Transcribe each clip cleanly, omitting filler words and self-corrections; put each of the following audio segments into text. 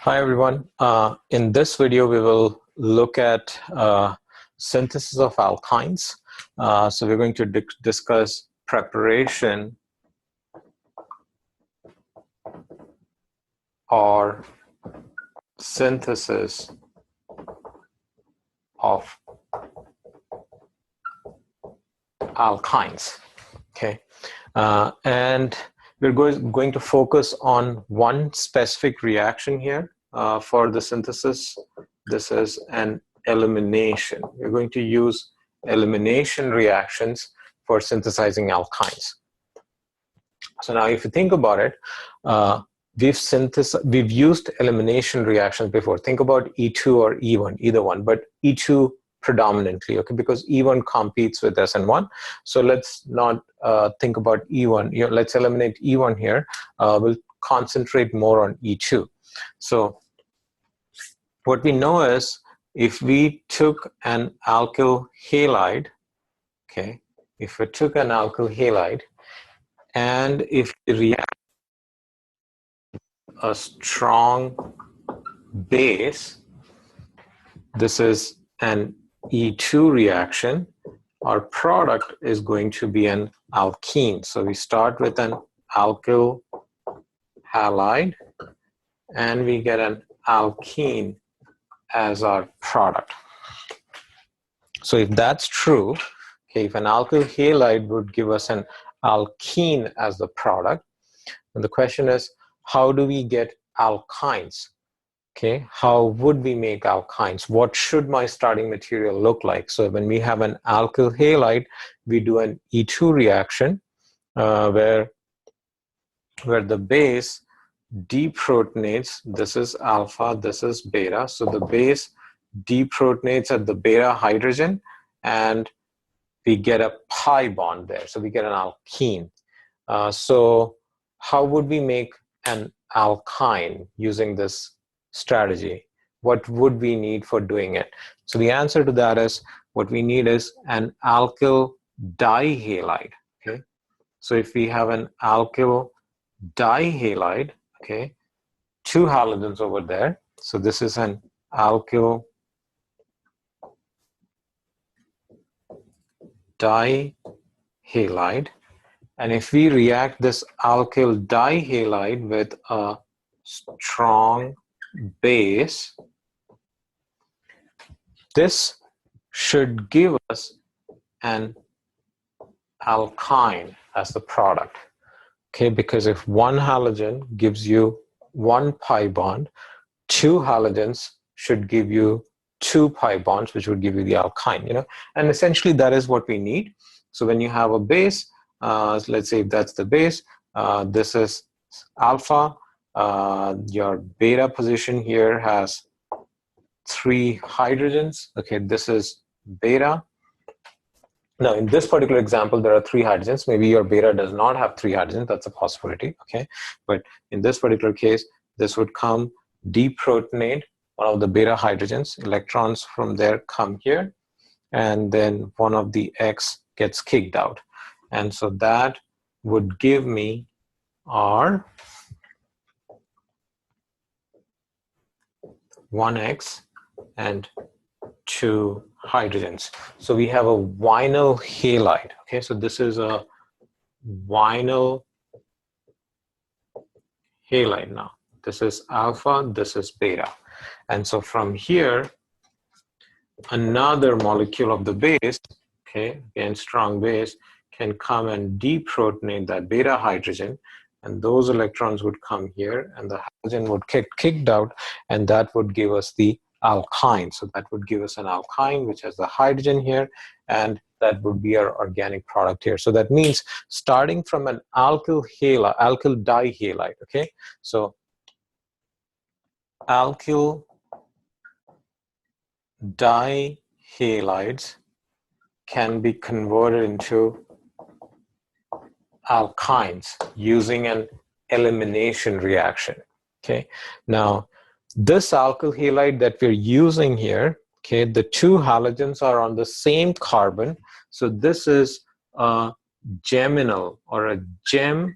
Hi everyone. In this video, we will look at synthesis of alkynes. So we're going to discuss preparation or synthesis of alkynes. Okay, and we're going to focus on one specific reaction here for the synthesis. This is an elimination. We're going to use elimination reactions for synthesizing alkynes. So now if you think about it, we've used elimination reactions before. Think about E2 or E1, either one, but E2 predominantly, okay, because E1 competes with SN1. So let's not think about E1. Let's eliminate E1 here. We'll concentrate more on E2. So what we know is if we took an alkyl halide, okay, if we took an alkyl halide and if we react a strong base, this is an E2 reaction, our product is going to be an alkene. So we start with an alkyl halide and we get an alkene as our product. So if that's true, okay, if an alkyl halide would give us an alkene as the product, and the question is, how do we get alkynes? Okay, how would we make alkynes? What should my starting material look like? So when we have an alkyl halide, we do an E2 reaction where the base deprotonates. This is alpha, this is beta. So the base deprotonates at the beta hydrogen and we get a pi bond there. So we get an alkene. So how would we make an alkyne using this strategy? What would we need for doing it? So the answer to that is what we need is an alkyl dihalide. Okay, so if we have an alkyl dihalide, okay, two halogens over there, so this is an alkyl dihalide, and if we react this alkyl dihalide with a strong base, this should give us an alkyne as the product. Okay, because if one halogen gives you one pi bond, two halogens should give you two pi bonds, which would give you the alkyne, you know, and essentially that is what we need. So when you have a base, let's say if that's the base, this is alpha, your beta position here has 3 hydrogens. Okay, this is beta. Now in this particular example, there are 3 hydrogens. Maybe your beta does not have 3 hydrogens. That's a possibility. Okay, but in this particular case, this would come deprotonate one of the beta hydrogens. Electrons from there come here, and then one of the X gets kicked out, and so that would give me our 1X and 2 hydrogens. So we have a vinyl halide. Okay, so this is a vinyl halide now. This is alpha, this is beta. And so from here, another molecule of the base, okay, again, strong base, can come and deprotonate that beta hydrogen, and those electrons would come here and the halogen would get kicked out, and that would give us the alkyne. So that would give us an alkyne which has the hydrogen here, and that would be our organic product here. So that means starting from an alkyl dihalide, okay, so alkyl dihalides can be converted into alkynes using an elimination reaction. Okay, now this alkyl halide that we're using here, okay, the 2 halogens are on the same carbon, so this is a geminal or a gem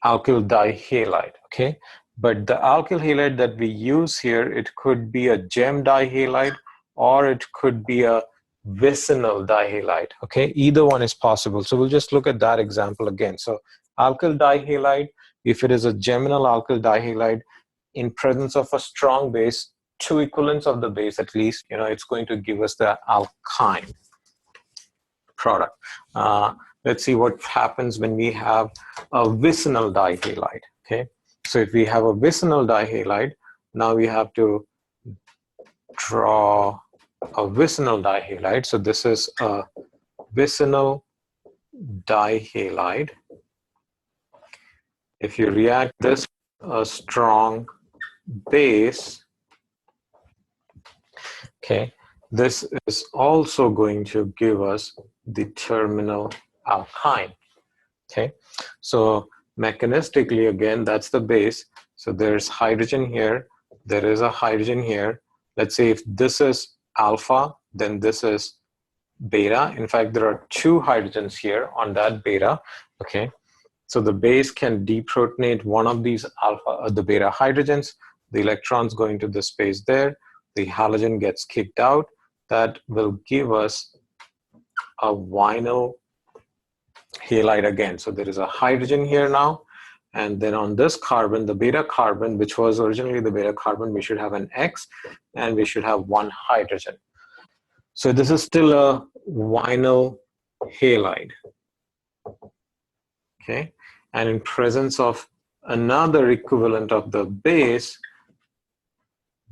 alkyl dihalide. Okay, But the alkyl halide that we use here, it could be a gem dihalide or it could be a vicinal dihalide. Okay, either one is possible. So we'll just look at that example again. So alkyl dihalide, if it is a geminal alkyl dihalide in presence of a strong base, two equivalents of the base at least, it's going to give us the alkyne product. Let's see what happens when we have a vicinal dihalide. Okay, so if we have a vicinal dihalide, now we have to draw a vicinal dihalide. So this is a vicinal dihalide. If you react this a strong base, okay, this is also going to give us the terminal alkyne. Okay, so mechanistically, again, that's the base. So there's hydrogen here, there is a hydrogen here. Let's say if this is alpha, then this is beta. In fact, there are two hydrogens here on that beta. Okay, so the base can deprotonate one of these alpha, the beta hydrogens. The electrons go into the space there. The halogen gets kicked out. That will give us a vinyl halide again. So there is a hydrogen here now. And then on this carbon, the beta carbon, which was originally the beta carbon, we should have an X and we should have one hydrogen. So this is still a vinyl halide. Okay. And in presence of another equivalent of the base,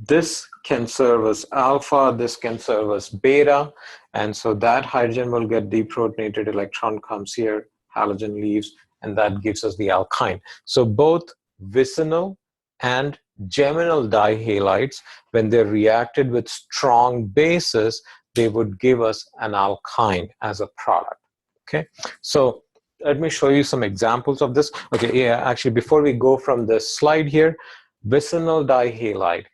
this can serve as alpha, this can serve as beta, and so that hydrogen will get deprotonated, electron comes here, halogen leaves, and that gives us the alkyne. So both vicinal and geminal dihalides, when they're reacted with strong bases, they would give us an alkyne as a product. Okay, so let me show you some examples of this. Okay, yeah, actually, before we go from this slide here, vicinal dihalide.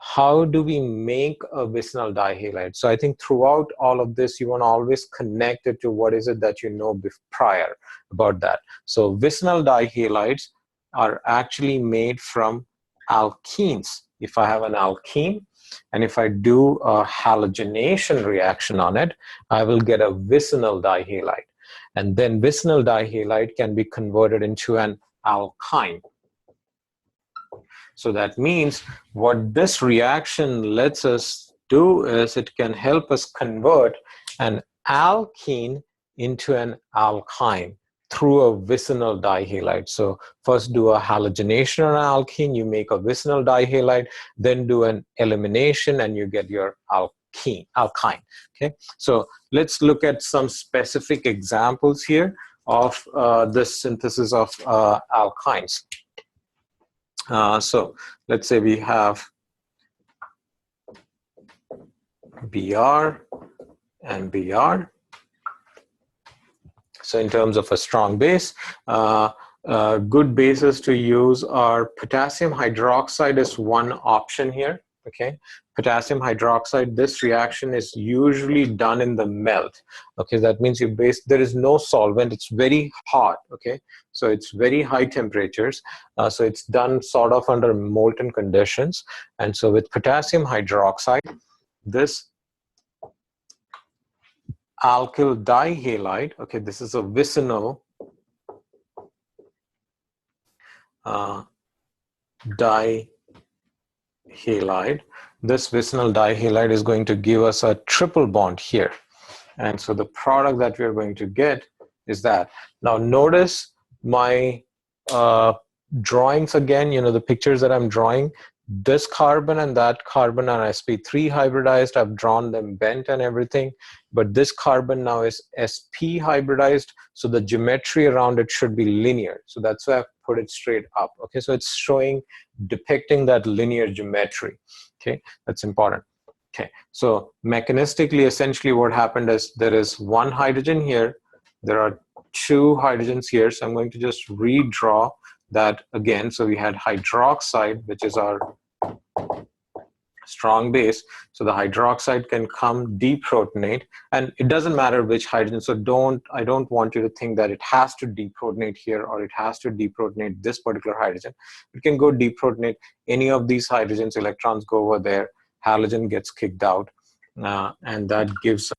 How do we make a vicinal dihalide? So I think throughout all of this, you want to always connect it to what is it that you know prior about that. So vicinal dihalides are actually made from alkenes. If I have an alkene, and if I do a halogenation reaction on it, I will get a vicinal dihalide. And then vicinal dihalide can be converted into an alkyne. So that means what this reaction lets us do is it can help us convert an alkene into an alkyne through a vicinal dihalide. So first do a halogenation on an alkene, you make a vicinal dihalide, then do an elimination and you get your alkyne. Okay, so let's look at some specific examples here of this synthesis of alkynes. So let's say we have Br and Br. So in terms of a strong base, good bases to use are potassium hydroxide is one option here. Okay, potassium hydroxide, this reaction is usually done in the melt. Okay, that means there is no solvent, it's very hot. Okay, so it's very high temperatures, so it's done sort of under molten conditions. And so with potassium hydroxide, this alkyl dihalide, okay, this is a vicinal dihalide. This vicinal dihalide is going to give us a triple bond here. And so the product that we're going to get is that. Now notice my drawings again, the pictures that I'm drawing, this carbon and that carbon are sp3 hybridized. I've drawn them bent and everything, but this carbon now is sp hybridized, so the geometry around it should be linear. So that's why I've put it straight up. Okay, so it's depicting that linear geometry. Okay, that's important. Okay, so mechanistically, essentially what happened is there is one hydrogen here, there are two hydrogens here, so I'm going to just redraw that again. So we had hydroxide, which is our strong base, so the hydroxide can come deprotonate, and it doesn't matter which hydrogen. So I don't want you to think that it has to deprotonate here or it has to deprotonate this particular hydrogen. It can go deprotonate any of these hydrogens, electrons go over there, halogen gets kicked out, and that gives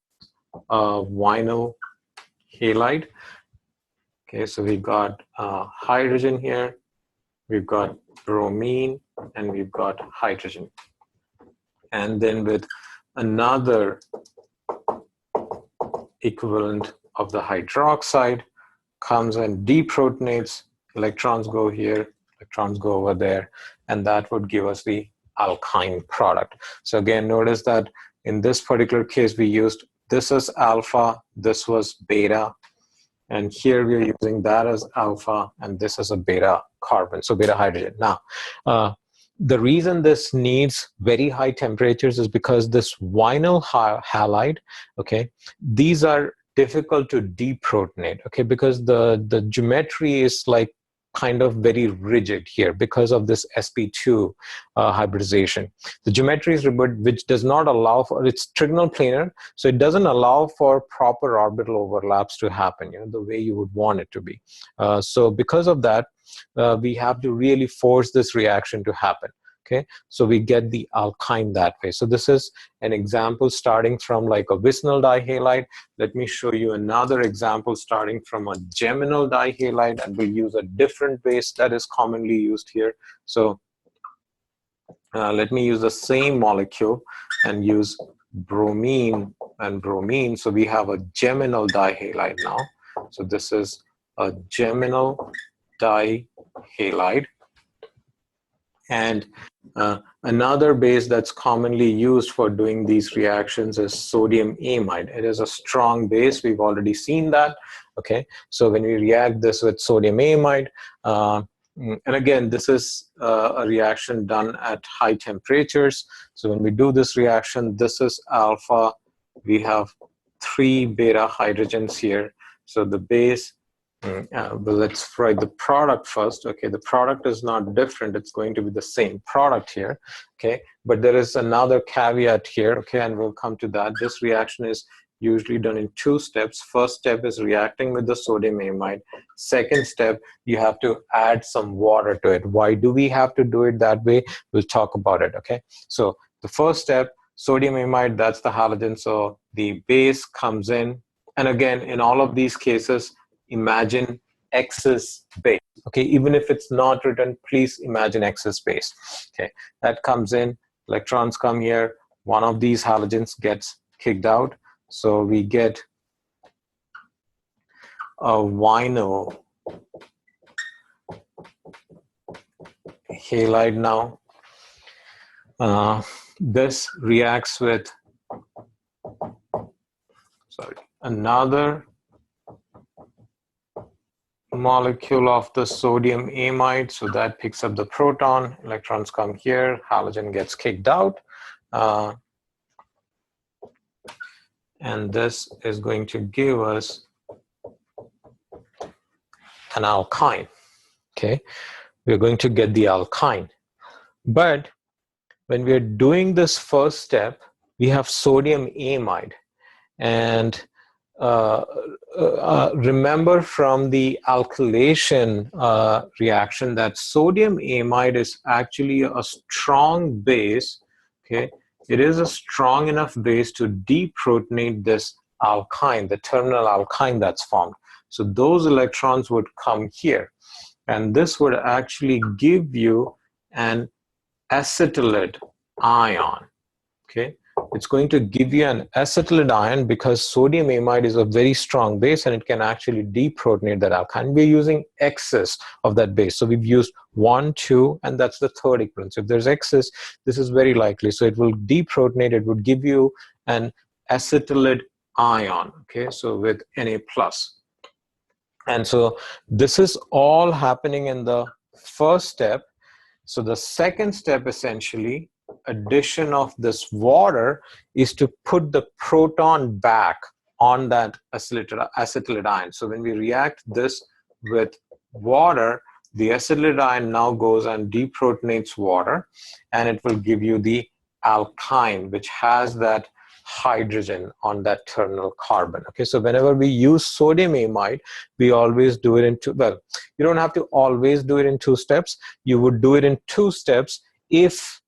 a vinyl halide. Okay, so we've got hydrogen here, we've got bromine, and we've got hydrogen. And then with another equivalent of the hydroxide comes and deprotonates, electrons go here, electrons go over there, and that would give us the alkyne product. So again, notice that in this particular case we used, this is alpha, this was beta, and here we're using that as alpha, and this is a beta carbon, so beta hydrogen. Now, the reason this needs very high temperatures is because this vinyl halide, okay, these are difficult to deprotonate, okay, because the geometry is like kind of very rigid here because of this sp2 hybridization. The geometry is rigid, which does not allow for, it's trigonal planar, so it doesn't allow for proper orbital overlaps to happen, you know, the way you would want it to be. So because of that, we have to really force this reaction to happen. Okay, so we get the alkyne that way. So this is an example starting from like a vicinal dihalide. Let me show you another example starting from a geminal dihalide, and we'll use a different base that is commonly used here. So let me use the same molecule and use bromine and bromine. So we have a geminal dihalide now. So this is a geminal dihalide. And another base that's commonly used for doing these reactions is sodium amide. It is a strong base. We've already seen that. Okay, so when we react this with sodium amide, and again, this is a reaction done at high temperatures. So when we do this reaction, this is alpha. We have 3 beta hydrogens here. So the base, but let's write the product first. Okay, the product is not different, it's going to be the same product here. Okay, but there is another caveat here. Okay, and we'll come to that. This reaction is usually done in 2 steps. First step is reacting with the sodium amide. Second step, you have to add some water to it. Why do we have to do it that way? We'll talk about it. Okay, so the first step, sodium amide, that's the halogen. So the base comes in, and again, in all of these cases, imagine excess base. Okay, even if it's not written, please imagine excess base. Okay, that comes in, electrons come here, one of these halogens gets kicked out, so we get a vinyl halide now. This reacts with, another molecule of the sodium amide, so that picks up the proton, electrons come here, halogen gets kicked out, and this is going to give us an alkyne. Okay, we're going to get the alkyne, but when we're doing this first step, we have sodium amide, and remember from the alkylation reaction that sodium amide is actually a strong base. Okay, it is a strong enough base to deprotonate this alkyne, the terminal alkyne that's formed. So those electrons would come here, and this would actually give you an acetylide ion. Okay, it's going to give you an acetylide ion because sodium amide is a very strong base and it can actually deprotonate that alkyne. We're using excess of that base. So we've used 1, 2, and that's the third equivalent. So if there's excess, this is very likely. So it will deprotonate, it would give you an acetylide ion, okay, so with Na+. And so this is all happening in the first step. So the second step, essentially, addition of this water, is to put the proton back on that acetylide ion. So when we react this with water, the acetylide ion now goes and deprotonates water, and it will give you the alkyne, which has that hydrogen on that terminal carbon. Okay, so whenever we use sodium amide, we always do it in two. Well, you don't have to always do it in 2 steps. You would do it in 2 steps if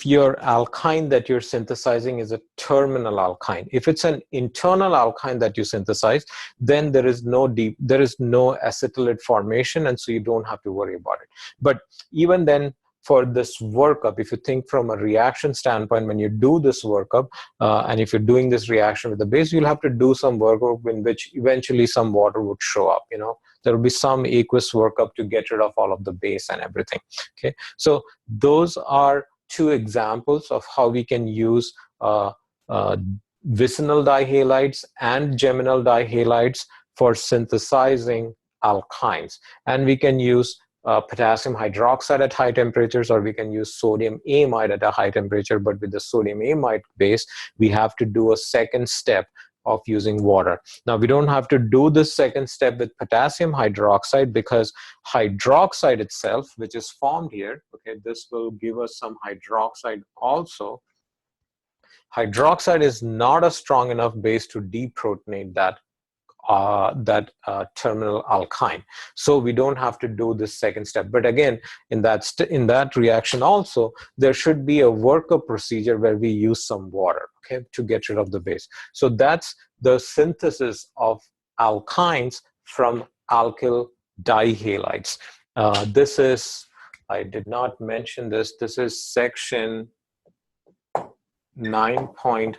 your alkyne that you're synthesizing is a terminal alkyne. If it's an internal alkyne that you synthesize, then there is no acetylate formation, and so you don't have to worry about it. But even then, for this workup, if you think from a reaction standpoint, when you do this workup, and if you're doing this reaction with the base, you'll have to do some workup in which eventually some water would show up. You know, there will be some aqueous workup to get rid of all of the base and everything. Okay, so those are 2 examples of how we can use vicinal dihalides and geminal dihalides for synthesizing alkynes. And we can use potassium hydroxide at high temperatures, or we can use sodium amide at a high temperature. But with the sodium amide base, we have to do a second step of using water. Now, we don't have to do this second step with potassium hydroxide, because hydroxide itself, which is formed here, okay, this will give us some hydroxide also. Hydroxide is not a strong enough base to deprotonate that terminal alkyne, so we don't have to do this second step. But again, in that reaction also, there should be a workup procedure where we use some water, okay, to get rid of the base. So that's the synthesis of alkynes from alkyl dihalides. This is, I did not mention this, this is section 9.4,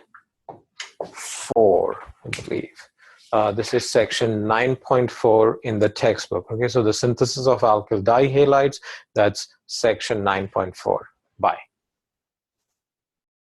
I believe. This is section 9.4 in the textbook. Okay, so the synthesis of alkyl dihalides, that's section 9.4. Bye.